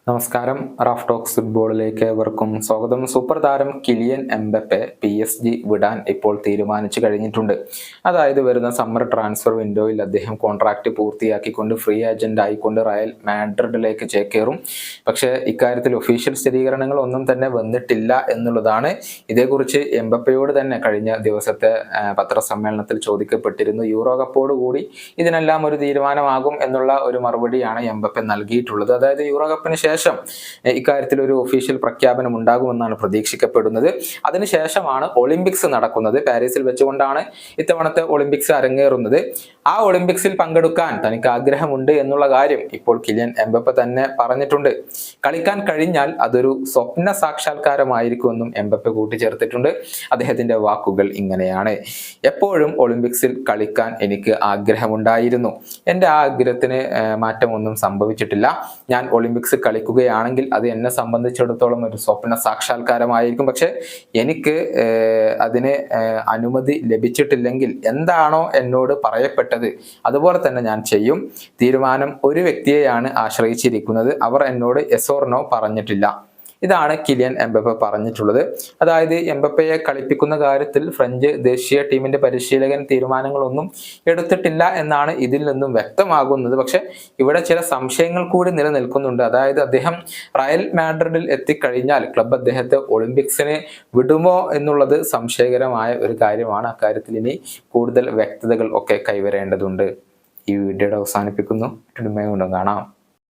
നമസ്കാരം. Raf talks ഫുട്ബോളിലേക്ക് ഏവർക്കും സ്വാഗതം. സൂപ്പർ താരം കിലിയൻ എംബപ്പെ PSG വിടാൻ ഇപ്പോൾ തീരുമാനിച്ചു കഴിഞ്ഞിട്ടുണ്ട്. അതായത് വരുന്ന സമ്മർ ട്രാൻസ്ഫർ വിൻഡോയിൽ അദ്ദേഹം കോൺട്രാക്ട് പൂർത്തിയാക്കിക്കൊണ്ട് ഫ്രീ ഏജന്റ് ആയിക്കൊണ്ട് റയൽ മാഡ്രിഡിലേക്ക് ചേക്കേറും. പക്ഷേ ഇക്കാര്യത്തിൽ ഒഫീഷ്യൽ സ്ഥിരീകരണങ്ങൾ ഒന്നും തന്നെ വന്നിട്ടില്ല എന്നുള്ളതാണ്. ഇതേക്കുറിച്ച് എംബപ്പയോട് തന്നെ കഴിഞ്ഞ ദിവസത്തെ പത്രസമ്മേളനത്തിൽ ചോദിക്കപ്പെട്ടിരുന്നു. യൂറോ കപ്പോട് കൂടി ഇതിനെല്ലാം ഒരു തീരുമാനമാകും എന്നുള്ള ഒരു മറുപടിയാണ് എംബപ്പെ നൽകിയിട്ടുള്ളത്. അതായത് യൂറോ കപ്പിന് ശേഷം ഇക്കാര്യത്തിൽ ഒരു ഒഫീഷ്യൽ പ്രഖ്യാപനം ഉണ്ടാകുമെന്നാണ് പ്രതീക്ഷിക്കപ്പെടുന്നത്. അതിനുശേഷമാണ് ഒളിമ്പിക്സ് നടക്കുന്നത്. പാരീസിൽ വെച്ചുകൊണ്ടാണ് ഇത്തവണത്തെ ഒളിമ്പിക്സ് അരങ്ങേറുന്നത്. ആ ഒളിമ്പിക്സിൽ പങ്കെടുക്കാൻ തനിക്ക് ആഗ്രഹമുണ്ട് എന്നുള്ള കാര്യം ഇപ്പോൾ കിലിയൻ എംബപ്പെ തന്നെ പറഞ്ഞിട്ടുണ്ട്. കളിക്കാൻ കഴിഞ്ഞാൽ അതൊരു സ്വപ്ന സാക്ഷാത്കാരമായിരിക്കുമെന്നും എംബപ്പെ കൂട്ടിച്ചേർത്തിട്ടുണ്ട്. അദ്ദേഹത്തിന്റെ വാക്കുകൾ ഇങ്ങനെയാണ്: എപ്പോഴും ഒളിമ്പിക്സിൽ കളിക്കാൻ എനിക്ക് ആഗ്രഹമുണ്ടായിരുന്നു. എൻ്റെ ആ ആഗ്രഹത്തിന് മാറ്റമൊന്നും സംഭവിച്ചിട്ടില്ല. ഞാൻ ഒളിമ്പിക്സ് കളിക്കുകയാണെങ്കിൽ അത് എന്നെ സംബന്ധിച്ചിടത്തോളം ഒരു സ്വപ്ന സാക്ഷാത്കാരമായിരിക്കും. പക്ഷെ എനിക്ക് അതിന് അനുമതി ലഭിച്ചിട്ടില്ലെങ്കിൽ എന്താണോ എന്നോട് പറയപ്പെട്ടത് അതുപോലെ തന്നെ ഞാൻ ചെയ്യും. തീരുമാനം ഒരു വ്യക്തിയെയാണ് ആശ്രയിച്ചിരിക്കുന്നത്. അവർ എന്നോട് യെസ് ഓർ നോ പറഞ്ഞിട്ടില്ല. ഇതാണ് കിലിയൻ എംബപ്പെ പറഞ്ഞിട്ടുള്ളത്. അതായത് എംബപ്പയെ കളിപ്പിക്കുന്ന കാര്യത്തിൽ ഫ്രഞ്ച് ദേശീയ ടീമിന്റെ പരിശീലകൻ തീരുമാനങ്ങളൊന്നും എടുത്തിട്ടില്ല എന്നാണ് ഇതിൽ നിന്നും വ്യക്തമാകുന്നത്. പക്ഷെ ഇവിടെ ചില സംശയങ്ങൾ കൂടി നിലനിൽക്കുന്നുണ്ട്. അതായത് അദ്ദേഹം റയൽ മാഡ്രിഡിൽ എത്തിക്കഴിഞ്ഞാൽ ക്ലബ് അദ്ദേഹത്തെ ഒളിമ്പിക്സിന് വിടുമോ എന്നുള്ളത് സംശയകരമായ ഒരു കാര്യമാണ്. അക്കാര്യത്തിൽ ഇനി കൂടുതൽ വ്യക്തതകൾ ഒക്കെ കൈവരേണ്ടതുണ്ട്. ഈ വീഡിയോയുടെ അവസാനിപ്പിക്കുന്നു. കാണാം.